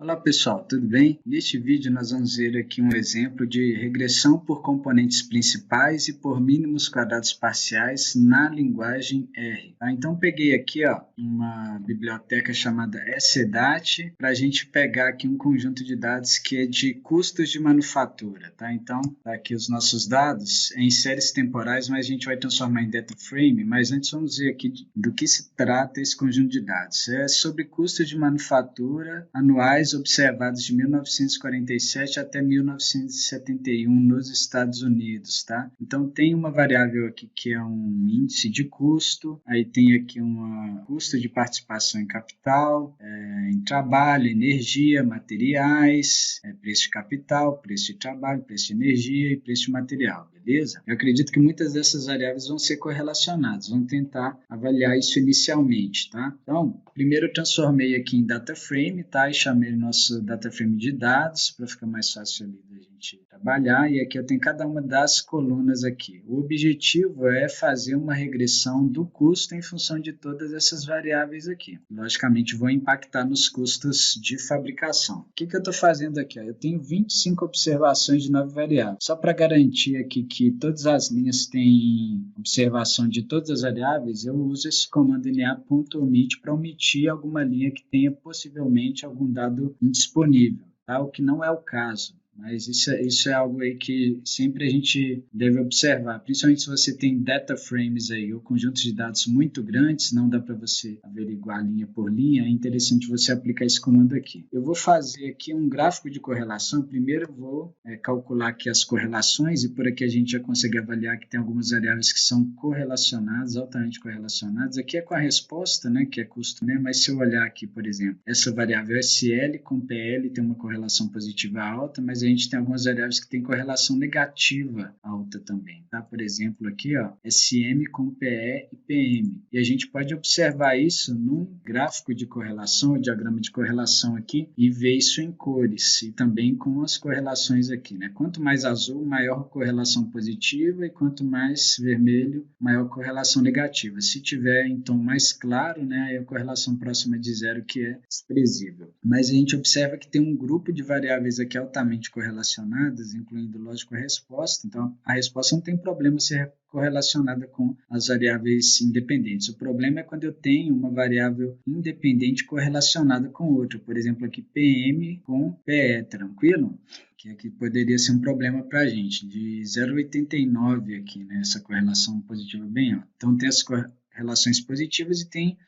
Olá pessoal, tudo bem? Neste vídeo nós vamos ver aqui um exemplo de regressão por componentes principais e por mínimos quadrados parciais na linguagem R. Tá? Então peguei aqui uma biblioteca chamada SDAT para a gente pegar aqui um conjunto de dados que é de custos de manufatura. Tá? Então tá aqui os nossos dados em séries temporais, mas a gente vai transformar em data frame. Mas antes vamos ver aqui do que se trata esse conjunto de dados. É sobre custos de manufatura anuais observados de 1947 até 1971 nos Estados Unidos, tá? Então tem uma variável aqui que é um índice de custo, aí tem aqui um custo de participação em capital, em trabalho, energia, materiais, preço de capital, preço de trabalho, preço de energia e preço de material, beleza? Eu acredito que muitas dessas variáveis vão ser correlacionadas, vamos tentar avaliar isso inicialmente, tá? Então, primeiro eu transformei aqui em data frame, tá? E chamei o nosso data frame de dados para ficar mais fácil ali da gente trabalhar. E aqui eu tenho cada uma das colunas aqui. O objetivo é fazer uma regressão do custo em função de todas essas variáveis aqui. Logicamente, vou impactar nos custos de fabricação. O que eu estou fazendo aqui? Eu tenho 25 observações de 9 variáveis. Só para garantir aqui que todas as linhas têm observação de todas as variáveis, eu uso esse comando na.omit para omitir alguma linha que tenha possivelmente algum dado indisponível, tá? O que não é o caso. Mas isso é algo aí que sempre a gente deve observar, principalmente se você tem data frames aí, ou conjuntos de dados muito grandes, não dá para você averiguar linha por linha, é interessante você aplicar esse comando aqui. Eu vou fazer aqui um gráfico de correlação, primeiro eu vou calcular aqui as correlações, e por aqui a gente já consegue avaliar que tem algumas variáveis que são correlacionadas, altamente correlacionadas. Aqui é com a resposta, né, que é custo, né, mas se eu olhar aqui, por exemplo, essa variável SL com PL tem uma correlação positiva alta, mas a gente tem algumas variáveis que têm correlação negativa alta também, tá? Por exemplo, aqui, SM com PE e PM. E a gente pode observar isso num gráfico de correlação, diagrama de correlação aqui, e ver isso em cores, e também com as correlações aqui, né? Quanto mais azul, maior correlação positiva, e quanto mais vermelho, maior correlação negativa. Se tiver em tom mais claro, né, aí a correlação próxima de zero, que é desprezível. Mas a gente observa que tem um grupo de variáveis aqui altamente correlacionadas, incluindo, lógico, a resposta. Então, a resposta não tem problema ser correlacionada com as variáveis independentes. O problema é quando eu tenho uma variável independente correlacionada com outra. Por exemplo, aqui PM com PE, tranquilo? Que aqui poderia ser um problema para a gente, de 0,89 aqui, né? Essa correlação positiva bem alta. Então, tem as correlações positivas e tem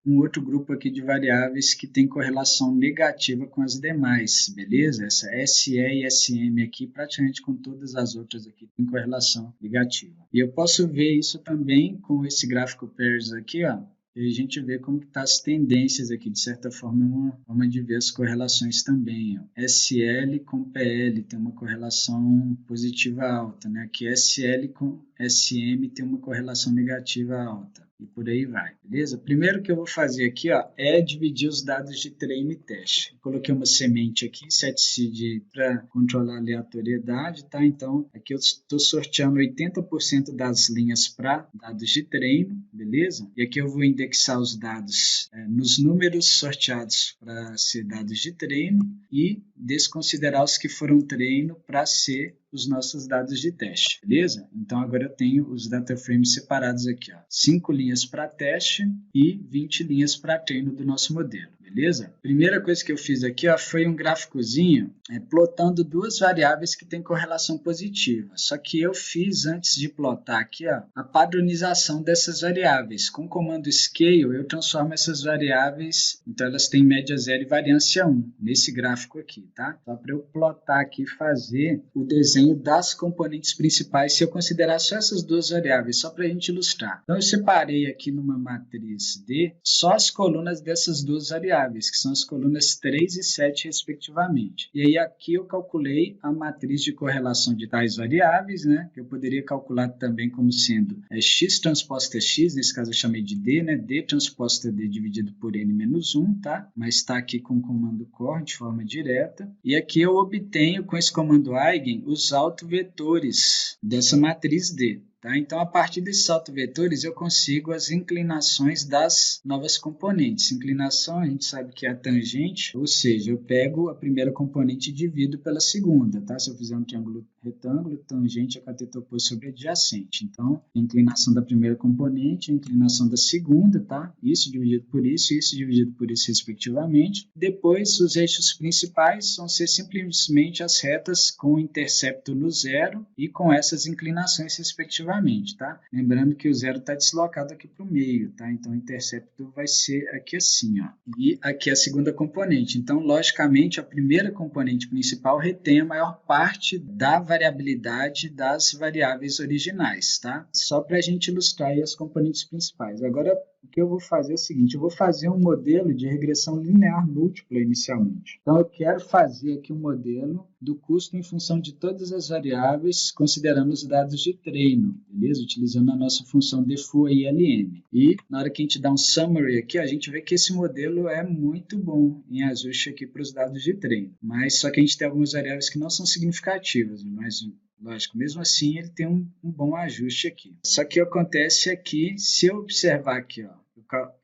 um outro grupo aqui de variáveis que tem correlação negativa com as demais, beleza? Essa SE e SM aqui, praticamente com todas as outras aqui, tem correlação negativa. E eu posso ver isso também com esse gráfico pairs aqui, e a gente vê como que tá as tendências aqui, de certa forma, uma forma de ver as correlações também. SL com PL tem uma correlação positiva alta, né? Aqui SL com SM tem uma correlação negativa alta. E por aí vai, beleza? Primeiro que eu vou fazer aqui, é dividir os dados de treino e teste. Eu coloquei uma semente aqui, setseed, para controlar a aleatoriedade, tá? Então, aqui eu estou sorteando 80% das linhas para dados de treino, beleza? E aqui eu vou indexar os dados nos números sorteados para ser dados de treino e desconsiderar os que foram treino para ser os nossos dados de teste, beleza? Então, agora eu tenho os data frames separados aqui, 5 linhas para teste e 20 linhas para treino do nosso modelo, beleza? Primeira coisa que eu fiz aqui, foi um gráficozinho plotando duas variáveis que têm correlação positiva. Só que eu fiz, antes de plotar aqui, a padronização dessas variáveis. Com o comando scale, eu transformo essas variáveis, então elas têm média 0 e variância 1, nesse gráfico aqui, tá? Só para eu plotar aqui e fazer o desenho das componentes principais, se eu considerar só essas duas variáveis, só para a gente ilustrar. Então, eu separei aqui numa matriz D só as colunas dessas duas variáveis, que são as colunas 3 e 7, respectivamente. E aí, aqui eu calculei a matriz de correlação de tais variáveis, né? Que eu poderia calcular também como sendo x transposta x, nesse caso eu chamei de D, né? D transposta D dividido por N menos 1, tá? Mas está aqui com o comando core de forma direta. E aqui eu obtenho, com esse comando eigen, os autovetores dessa matriz D. Tá? Então, a partir desses autovetores, eu consigo as inclinações das novas componentes. Inclinação, a gente sabe que é a tangente, ou seja, eu pego a primeira componente e divido pela segunda. Tá? Se eu fizer um triângulo retângulo, tangente é cateto oposto sobre adjacente. Então, a inclinação da primeira componente, a inclinação da segunda, tá? Isso dividido por isso dividido por isso, respectivamente. Depois, os eixos principais vão ser simplesmente as retas com o intercepto no zero e com essas inclinações, respectivamente, tá? Lembrando que o zero está deslocado aqui para o meio, tá? Então, o intercepto vai ser aqui assim, ó. E aqui a segunda componente. Então, logicamente, a primeira componente principal retém a maior parte da variabilidade das variáveis originais, tá? Só para a gente ilustrar aí as componentes principais. Agora, o que eu vou fazer é o seguinte, eu vou fazer um modelo de regressão linear múltipla inicialmente. Então, eu quero fazer aqui um modelo do custo em função de todas as variáveis, considerando os dados de treino, beleza? Utilizando a nossa função defu e LM. E na hora que a gente dá um summary aqui, a gente vê que esse modelo é muito bom em ajuste aqui para os dados de treino. Mas só que a gente tem algumas variáveis que não são significativas, mas lógico, mesmo assim ele tem um bom ajuste aqui. Só que acontece aqui, se eu observar aqui, ó,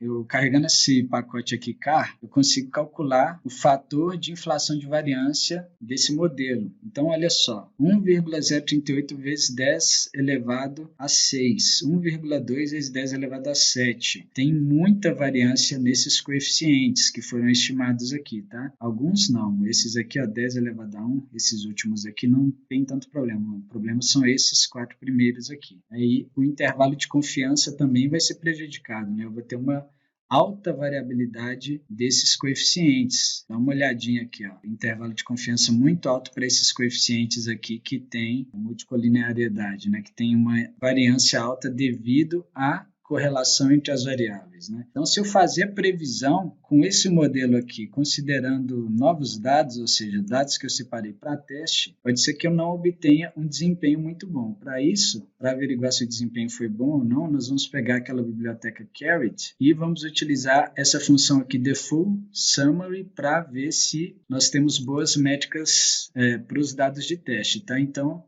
eu carregando esse pacote aqui car, eu consigo calcular o fator de inflação de variância desse modelo. Então, olha só, 1,038 vezes 10 elevado a 6, 1,2 vezes 10 elevado a 7. Tem muita variância nesses coeficientes que foram estimados aqui, tá? Alguns não, esses aqui, ó, 10 elevado a 1, esses últimos aqui não tem tanto problema. O problema são esses 4 primeiros aqui. Aí, o intervalo de confiança também vai ser prejudicado, né? Eu vou ter uma alta variabilidade desses coeficientes. Dá uma olhadinha aqui, ó. Intervalo de confiança muito alto para esses coeficientes aqui que tem multicolinearidade, né? Que tem uma variância alta devido à correlação entre as variáveis, né? Então, se eu fazer a previsão com esse modelo aqui, considerando novos dados, ou seja, dados que eu separei para teste, pode ser que eu não obtenha um desempenho muito bom. Para isso, para averiguar se o desempenho foi bom ou não, nós vamos pegar aquela biblioteca Caret e vamos utilizar essa função aqui, default summary, para ver se nós temos boas métricas para os dados de teste, tá? Então,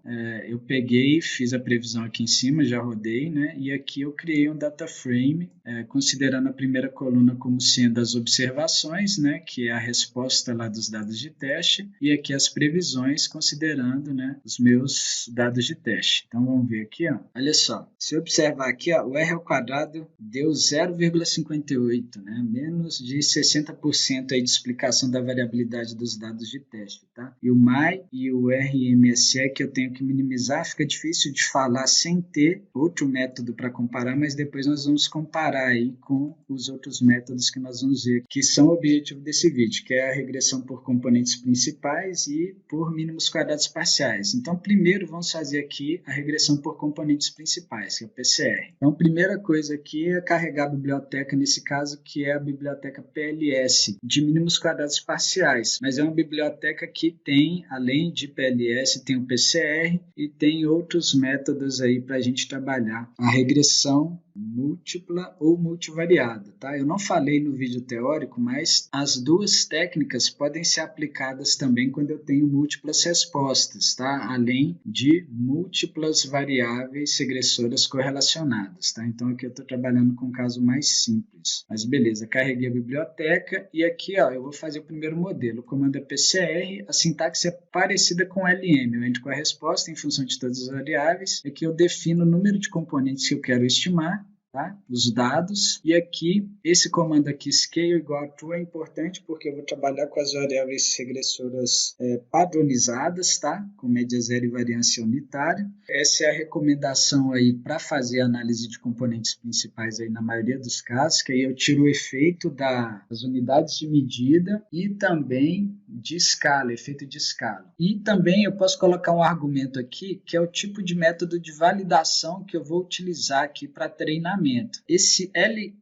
eu peguei, fiz a previsão aqui em cima, já rodei, né? E aqui eu criei um data frame, considerando a primeira coluna como sendo as observações, né, que é a resposta lá dos dados de teste, e aqui as previsões, considerando, né, os meus dados de teste. Então, vamos ver aqui, ó. Olha só, se eu observar aqui, ó, o R ao quadrado deu 0,58, né, menos de 60% aí de explicação da variabilidade dos dados de teste, tá? E o MAI e o RMSE que eu tenho que minimizar, fica difícil de falar sem ter outro método para comparar, mas depois nós vamos comparar aí com os outros métodos que nós vamos ver, que são o objetivo desse vídeo, que é a regressão por componentes principais e por mínimos quadrados parciais. Então, primeiro vamos fazer aqui a regressão por componentes principais, que é o PCR. Então, a primeira coisa aqui é carregar a biblioteca, nesse caso, que é a biblioteca PLS, de mínimos quadrados parciais, mas é uma biblioteca que tem, além de PLS, tem o PCR e tem outros métodos aí para a gente trabalhar a regressão múltipla ou multivariada, tá? Eu não falei no vídeo teórico, mas as duas técnicas podem ser aplicadas também quando eu tenho múltiplas respostas, tá? Além de múltiplas variáveis regressoras correlacionadas, tá? Então aqui eu estou trabalhando com um caso mais simples. Mas beleza, carreguei a biblioteca e aqui, ó, eu vou fazer o primeiro modelo. O comando é PCR, a sintaxe é parecida com LM. Eu entro com a resposta em função de todas as variáveis. Aqui eu defino o número de componentes que eu quero estimar, tá? Os dados, e aqui esse comando aqui, scale igual a true, é importante porque eu vou trabalhar com as variáveis regressoras padronizadas, tá? Com média zero e variância unitária. Essa é a recomendação aí para fazer a análise de componentes principais aí na maioria dos casos, que aí eu tiro o efeito das unidades de medida e também de escala, efeito de escala. E também eu posso colocar um argumento aqui, que é o tipo de método de validação que eu vou utilizar aqui para treinamento. Esse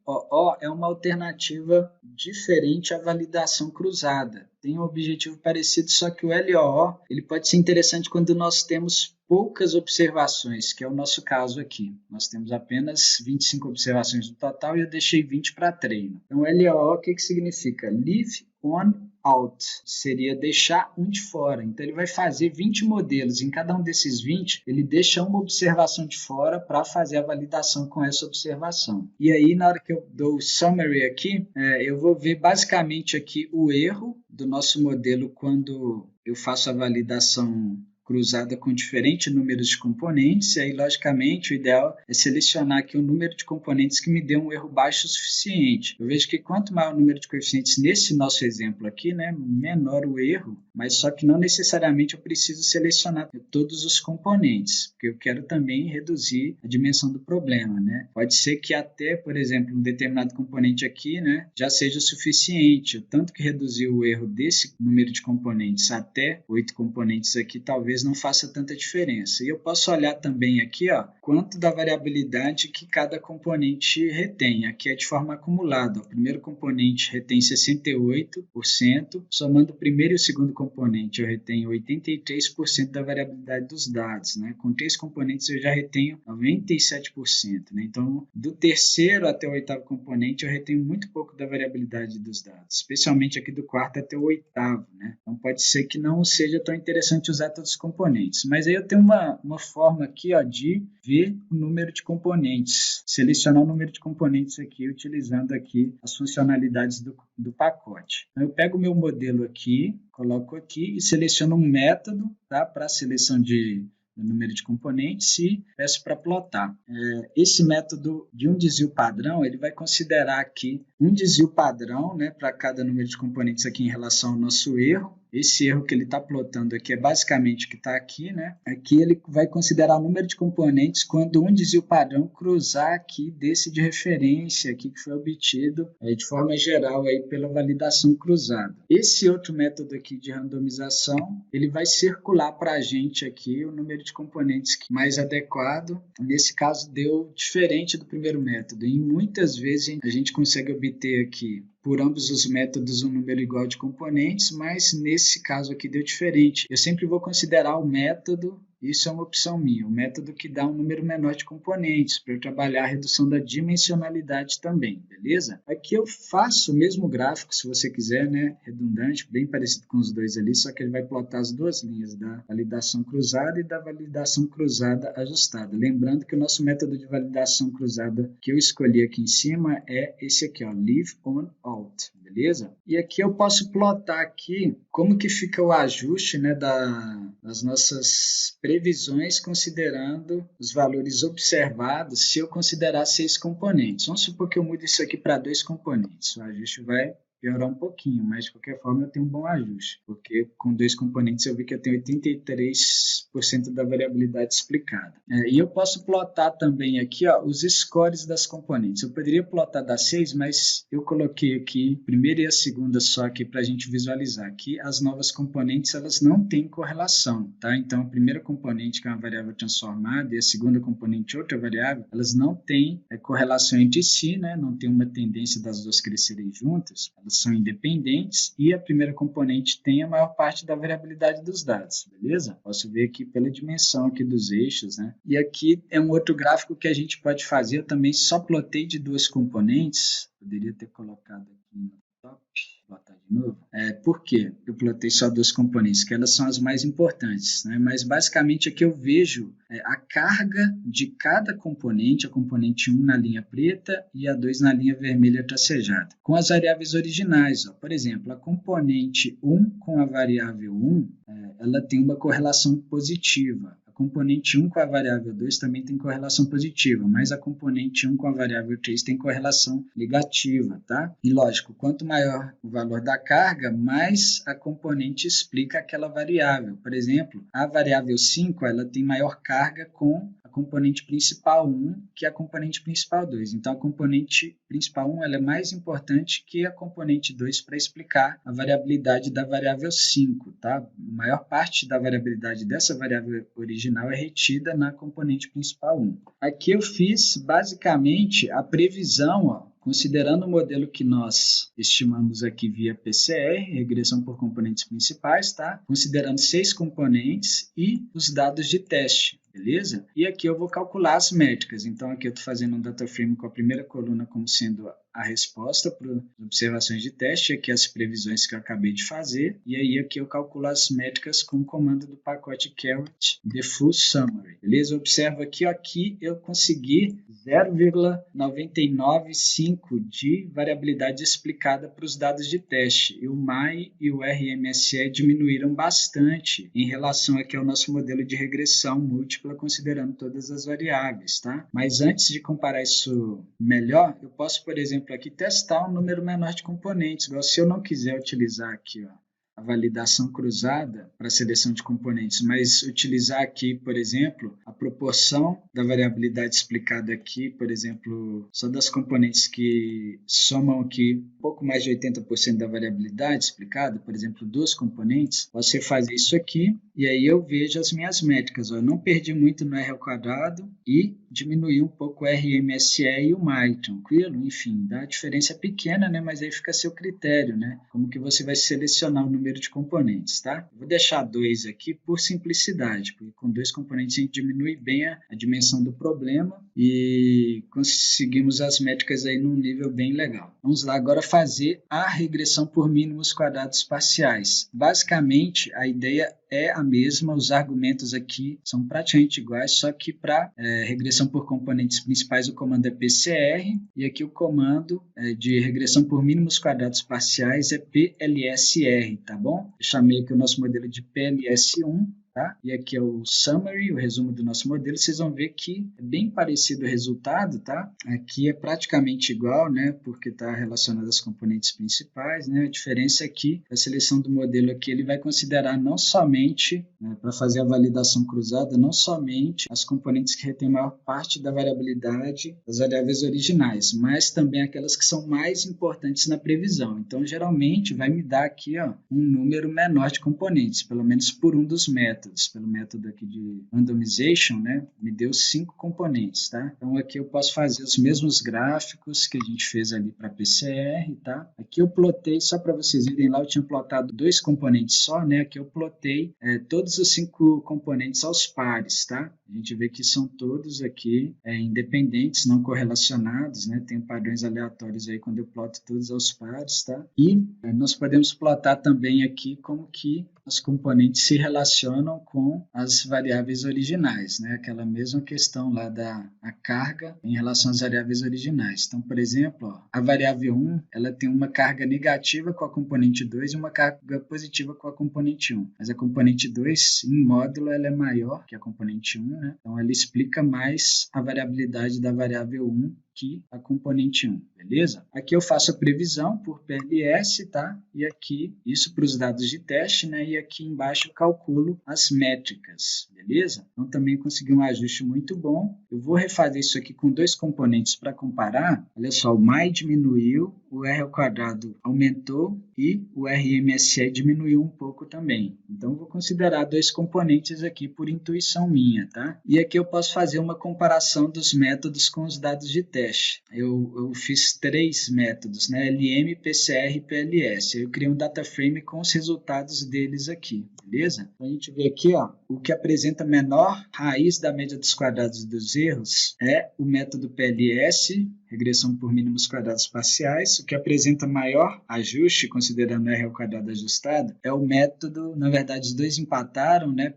LOO é uma alternativa diferente à validação cruzada. Tem um objetivo parecido, só que o LOO ele pode ser interessante quando nós temos poucas observações, que é o nosso caso aqui. Nós temos apenas 25 observações no total e eu deixei 20 para treino. Então, LOO, o que significa? Live on out, seria deixar um de fora. Então, ele vai fazer 20 modelos. Em cada um desses 20, ele deixa uma observação de fora para fazer a validação com essa observação. E aí, na hora que eu dou o summary aqui, eu vou ver basicamente aqui o erro do nosso modelo quando eu faço a validação cruzada com diferentes números de componentes, e aí, logicamente, o ideal é selecionar aqui o número de componentes que me dê um erro baixo o suficiente. Eu vejo que quanto maior o número de coeficientes nesse nosso exemplo aqui, né, menor o erro, mas só que não necessariamente eu preciso selecionar todos os componentes, porque eu quero também reduzir a dimensão do problema, né? Pode ser que até, por exemplo, um determinado componente aqui, né, já seja o suficiente, o tanto que reduzir o erro desse número de componentes até 8 componentes aqui, talvez não faça tanta diferença. E eu posso olhar também aqui, ó, quanto da variabilidade que cada componente retém. Aqui é de forma acumulada. O primeiro componente retém 68%, somando o primeiro e o segundo componente, eu retenho 83% da variabilidade dos dados, né? Com 3 componentes eu já retenho 97%, né? Então, do terceiro até o oitavo componente, eu retenho muito pouco da variabilidade dos dados, especialmente aqui do quarto até o oitavo, né? Então, pode ser que não seja tão interessante usar todos os componentes. Mas aí eu tenho uma forma aqui, ó, de ver o número de componentes, selecionar o número de componentes aqui, utilizando aqui as funcionalidades do pacote. Então, eu pego o meu modelo aqui, coloco aqui e seleciono um método, tá, para a seleção do número de componentes e peço para plotar. Esse método de um desvio padrão, ele vai considerar aqui um desvio padrão, né, para cada número de componentes aqui em relação ao nosso erro. Esse erro que ele está plotando aqui é basicamente o que está aqui, né? Aqui ele vai considerar o número de componentes quando um desvio padrão cruzar aqui desse de referência aqui que foi obtido de forma geral aí pela validação cruzada. Esse outro método aqui de randomização, ele vai circular para a gente aqui o número de componentes mais adequado. Nesse caso deu diferente do primeiro método. E muitas vezes a gente consegue obter aqui por ambos os métodos um número igual de componentes, mas nesse caso aqui deu diferente. Eu sempre vou considerar o método, isso é uma opção minha, o método que dá um número menor de componentes, para eu trabalhar a redução da dimensionalidade também, beleza? Aqui eu faço o mesmo gráfico, se você quiser, né, redundante, bem parecido com os dois ali, só que ele vai plotar as duas linhas da validação cruzada e da validação cruzada ajustada. Lembrando que o nosso método de validação cruzada que eu escolhi aqui em cima é esse aqui, ó, leave on out, beleza? E aqui eu posso plotar aqui como que fica o ajuste, né, das nossas previsões considerando os valores observados se eu considerar 6 componentes. Vamos supor que eu mude isso aqui para 2 componentes. O ajuste vai piorar um pouquinho, mas de qualquer forma eu tenho um bom ajuste, porque com 2 componentes eu vi que eu tenho 83% da variabilidade explicada. E eu posso plotar também aqui, ó, os scores das componentes. Eu poderia plotar das 6, mas eu coloquei aqui a primeira e a segunda só aqui para a gente visualizar. Aqui as novas componentes elas não têm correlação, tá? Então a primeira componente, que é uma variável transformada, e a segunda componente, outra variável, elas não têm correlação entre si, né? Não tem uma tendência das duas crescerem juntas, elas são independentes e a primeira componente tem a maior parte da variabilidade dos dados, beleza? Posso ver aqui pela dimensão aqui dos eixos, né? E aqui é um outro gráfico que a gente pode fazer. Eu também só plotei de 2 componentes, poderia ter colocado aqui no top, plotar de novo. Por quê? Eu plotei só 2 componentes, que elas são as mais importantes, né? Mas basicamente aqui eu vejo a carga de cada componente, a componente 1 na linha preta e a 2 na linha vermelha tracejada, com as variáveis originais. Ó. Por exemplo, a componente 1 com a variável 1, ela tem uma correlação positiva. A componente 1 com a variável 2 também tem correlação positiva, mas a componente 1 com a variável 3 tem correlação negativa, tá? E lógico, quanto maior o valor da carga, mais a componente explica aquela variável. Por exemplo, a variável 5, ela tem maior carga com a componente principal 1 que a componente principal 2. Então, a componente principal 1 ela é mais importante que a componente 2 para explicar a variabilidade da variável 5, tá? A maior parte da variabilidade dessa variável original é retida na componente principal 1. Aqui eu fiz basicamente a previsão, ó, considerando o modelo que nós estimamos aqui via PCR, regressão por componentes principais, tá? Considerando 6 componentes e os dados de teste. beleza? E aqui eu vou calcular as métricas. Então, aqui eu estou fazendo um data frame com a primeira coluna como sendo a resposta para as observações de teste, aqui as previsões que eu acabei de fazer, e aí aqui eu calculo as métricas com o comando do pacote caret the full summary, beleza? Eu observo aqui eu consegui 0,995 de variabilidade explicada para os dados de teste, e o MAI e o RMSE diminuíram bastante em relação aqui ao nosso modelo de regressão múltipla, considerando todas as variáveis, tá? Mas antes de comparar isso melhor, eu posso, por exemplo, aqui testar um número menor de componentes, igual se eu não quiser utilizar aqui, ó, a validação cruzada para a seleção de componentes, mas utilizar aqui, por exemplo, a proporção da variabilidade explicada aqui, por exemplo, só das componentes que somam aqui um pouco mais de 80% da variabilidade explicada, por exemplo, 2 componentes, você faz isso aqui e aí eu vejo as minhas métricas. Ó, eu não perdi muito no R ao quadrado e diminuí um pouco o RMSE e o MAI, tranquilo? Enfim, a diferença é pequena, né? Mas aí fica a seu critério, né? Como que você vai selecionar o número de componentes, tá? Vou deixar 2 aqui por simplicidade, porque com 2 componentes a gente diminui bem a dimensão do problema e conseguimos as métricas aí num nível bem legal. Vamos lá agora fazer a regressão por mínimos quadrados parciais. Basicamente, a ideia é a mesma, os argumentos aqui são praticamente iguais, só que para regressão por componentes principais o comando é PCR e aqui o comando de regressão por mínimos quadrados parciais é PLSR, tá bom? Eu chamei aqui o nosso modelo de PLS1. Tá? E aqui é o summary, o resumo do nosso modelo. Vocês vão ver que é bem parecido o resultado, tá? Aqui é praticamente igual, né? Porque está relacionado às componentes principais, né? A diferença é que a seleção do modelo aqui ele vai considerar não somente, né, para fazer a validação cruzada, não somente as componentes que retêm maior parte da variabilidade das variáveis originais, mas também aquelas que são mais importantes na previsão. Então, geralmente, vai me dar aqui, ó, um número menor de componentes, pelo menos por um dos métodos. Pelo método aqui de randomization, né, me deu 5 componentes, tá? Então aqui eu posso fazer os mesmos gráficos que a gente fez ali para PCR, tá? Aqui eu plotei, só para vocês verem lá, eu tinha plotado 2 componentes só, né? Aqui eu plotei todos os 5 componentes aos pares, tá? A gente vê que são todos aqui independentes, não correlacionados, né? Tem padrões aleatórios aí quando eu ploto todos aos pares, tá? E nós podemos plotar também aqui como que os componentes se relacionam com as variáveis originais, né? Aquela mesma questão lá da carga em relação às variáveis originais. Então, por exemplo, ó, a variável 1 ela tem uma carga negativa com a componente 2 e uma carga positiva com a componente 1. Mas a componente 2, em módulo, ela é maior que a componente 1, né? Então, ela explica mais a variabilidade da variável 1 que a componente 1, beleza? Aqui eu faço a previsão por PLS, tá? E aqui, isso para os dados de teste, né? E aqui embaixo eu calculo as métricas, beleza? Então também consegui um ajuste muito bom. Eu vou refazer isso aqui com 2 componentes para comparar. Olha só, o MAI diminuiu, o R ao quadrado aumentou e o RMSE diminuiu um pouco também. Então, eu vou considerar 2 componentes aqui por intuição minha, tá? E aqui eu posso fazer uma comparação dos métodos com os dados de teste. Eu fiz 3 métodos, né? LM, PCR e PLS. Eu criei um data frame com os resultados deles aqui, beleza? Então, a gente vê aqui, ó, o que apresenta menor raiz da média dos quadrados dos erros é o método PLS, regressão por mínimos quadrados parciais. O que apresenta maior ajuste, considerando R ao quadrado ajustado, é o método, na verdade, os dois empataram, né?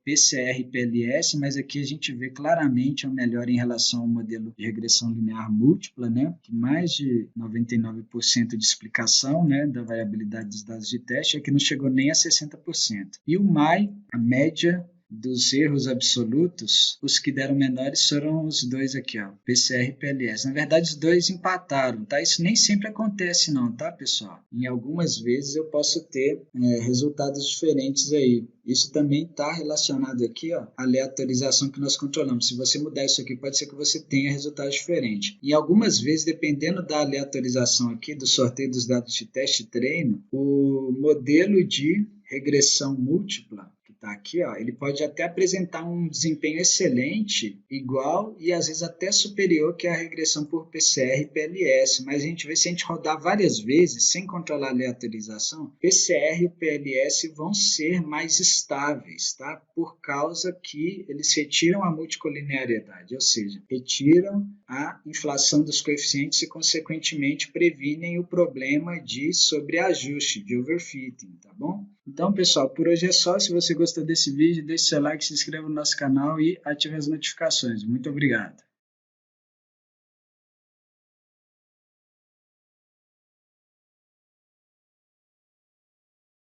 PCR e PLS, mas aqui a gente vê claramente a melhora em relação ao modelo de regressão linear múltipla, né? Que mais de 99% de explicação, né, da variabilidade dos dados de teste, aqui não chegou nem a 60%. E o MAI, a média dos erros absolutos, os que deram menores foram os 2 aqui, ó, PCR e PLS. Na verdade, os 2 empataram, tá? Isso nem sempre acontece não, tá, pessoal? Em algumas vezes eu posso ter resultados diferentes aí. Isso também está relacionado aqui, ó, à aleatorização que nós controlamos. Se você mudar isso aqui, pode ser que você tenha resultados diferentes. E algumas vezes, dependendo da aleatorização aqui, do sorteio dos dados de teste e treino, o modelo de regressão múltipla, tá aqui, ó, ele pode até apresentar um desempenho excelente, igual e às vezes até superior que a regressão por PCR e PLS, mas a gente vê se a gente rodar várias vezes, sem controlar a aleatorização, PCR e o PLS vão ser mais estáveis, tá? Por causa que eles retiram a multicolinearidade, ou seja, retiram a inflação dos coeficientes e, consequentemente, previnem o problema de sobreajuste, de overfitting, tá bom? Então, pessoal, por hoje é só. Se você gostou desse vídeo, deixe seu like, se inscreva no nosso canal e ative as notificações. Muito obrigado.